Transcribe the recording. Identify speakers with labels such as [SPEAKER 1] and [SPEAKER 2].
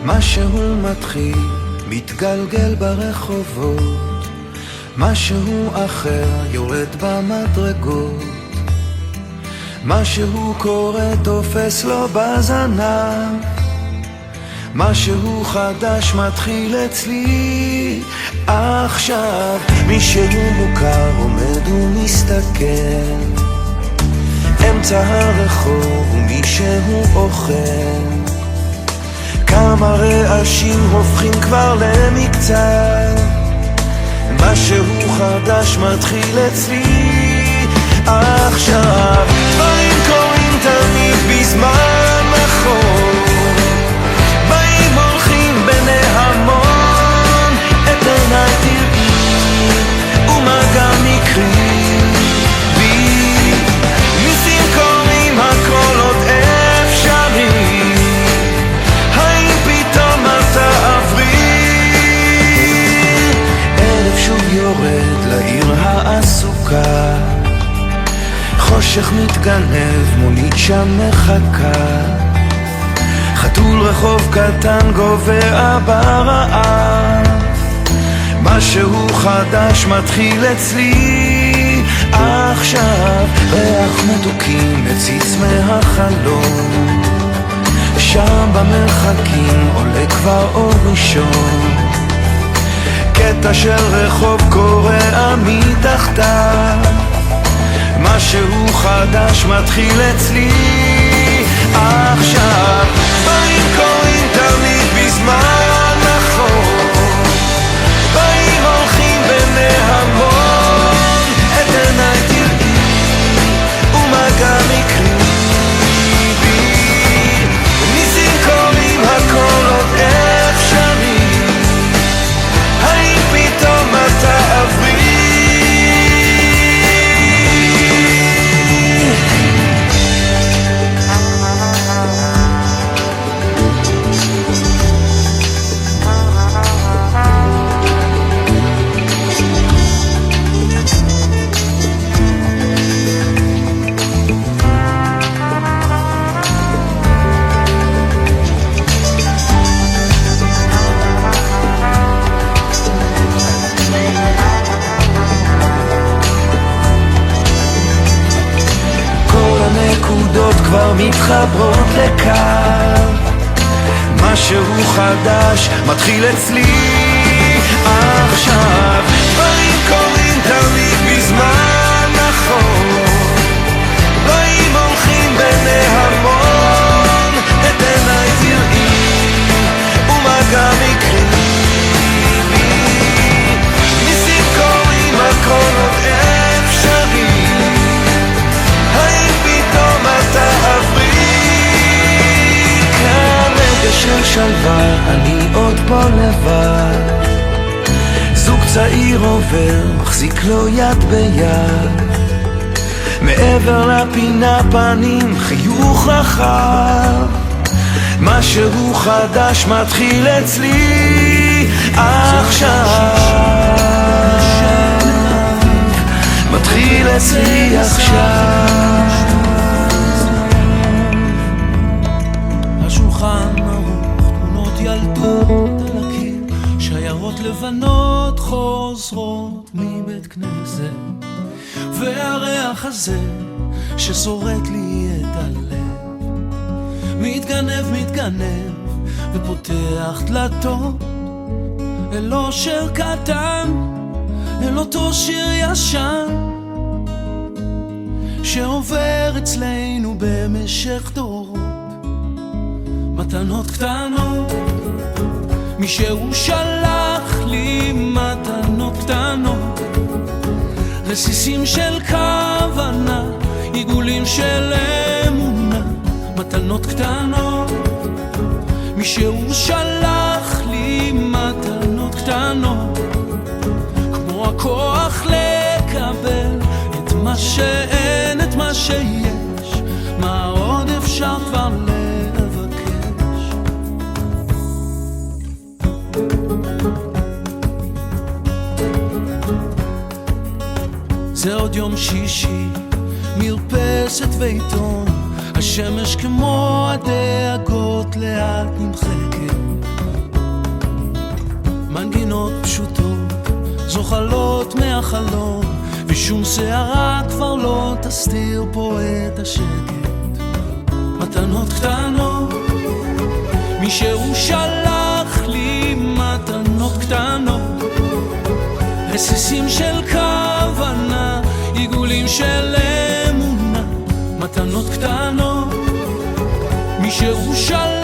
[SPEAKER 1] משהו מתחיל, מתגלגל ברחובות, משהו אחר יורד במדרגות, משהו קורה תופס לו בזנב, משהו חדש מתחיל אצלי עכשיו. מישהו מוכר עומד ומסתכל אמצע הרחוב ומישהו אוכל, כמה רעשים הופכים כבר למקצת, משהו חדש מתחיל אצלי עכשיו. דברים קורים תמיד בזמן נכון, באים הולכים בני המון, את עיניי תראי ומה גם מקרי בי, ניסים קורים הכל עוד אפשרי, האם פתאום את תעברי? ערב שוב יורד לעיר העסוקה, חושך מתגנב, מונית שם מחכה, חתול רחוב קטן גובע ברעב, משהו חדש מתחיל אצלי עכשיו. ריח מתוקים מציץ מהחלום, שם במרחקים עולה כבר אור ראשון, קטע של רחוב קורע מתחתיו, משהו חדש מתחיל אצלי עכשיו. באים קוראים תמיד בזמן נכון, באים הולכים בני המון, את עיניי תראי ומה גם יקרי בי, ניסים קוראים הכל עוד אפשרי, האם פתאום את תעברי? כבר מתחברות לקו, משהו חדש מתחיל אצלי עכשיו. דברים קורים תמיד בזמן נכון, באים הולכים בני המון, את עיניי תראי ומה גם יקרי בי, ניסים קורים הכל עוד אפשרי, האם פתאום את תעברי? כרגע של שלווה אני עוד פה לבד, זוג צעיר עובר מחזיק לו יד ביד, מעבר לפינה פנים חיוך רחב, משהו חדש מתחיל אצלי עכשיו, מתחיל אצלי עכשיו.
[SPEAKER 2] השולחן ערוך, תמונות ילדות על הקיר, שיירות לבנות חוזרות מבית כנסת, והריח הזה ששורט לי את הלב, מתגנב ופותח דלתות אל אושר קטן, אל אותו שיר ישן שעובר אצלנו במשך דורות, מתנות קטנות, מישהו שלח לי מתנות קטנות, רסיסים של כוונה, עיגולים של אמונה, מתנות קטנות, מישהו שלח לי מתנות קטנות, כמו הכוח לקבל את מה שאין, את מה שיש, מה עוד אפשר כבר לבקש. זה עוד יום שישי, מרפסת ועיתון, השמש כמו הדאגות לאט נמחקת, מנגינות פשוטות זוחלות מהחלום, ושום שערה כבר לא תסתיר פה את השקט. מתנות קטנות, מישהו שלח לי מתנות קטנות, רסיסים של כוונה, עיגולים של אמונה. מתנות קטנות, מישהו שלח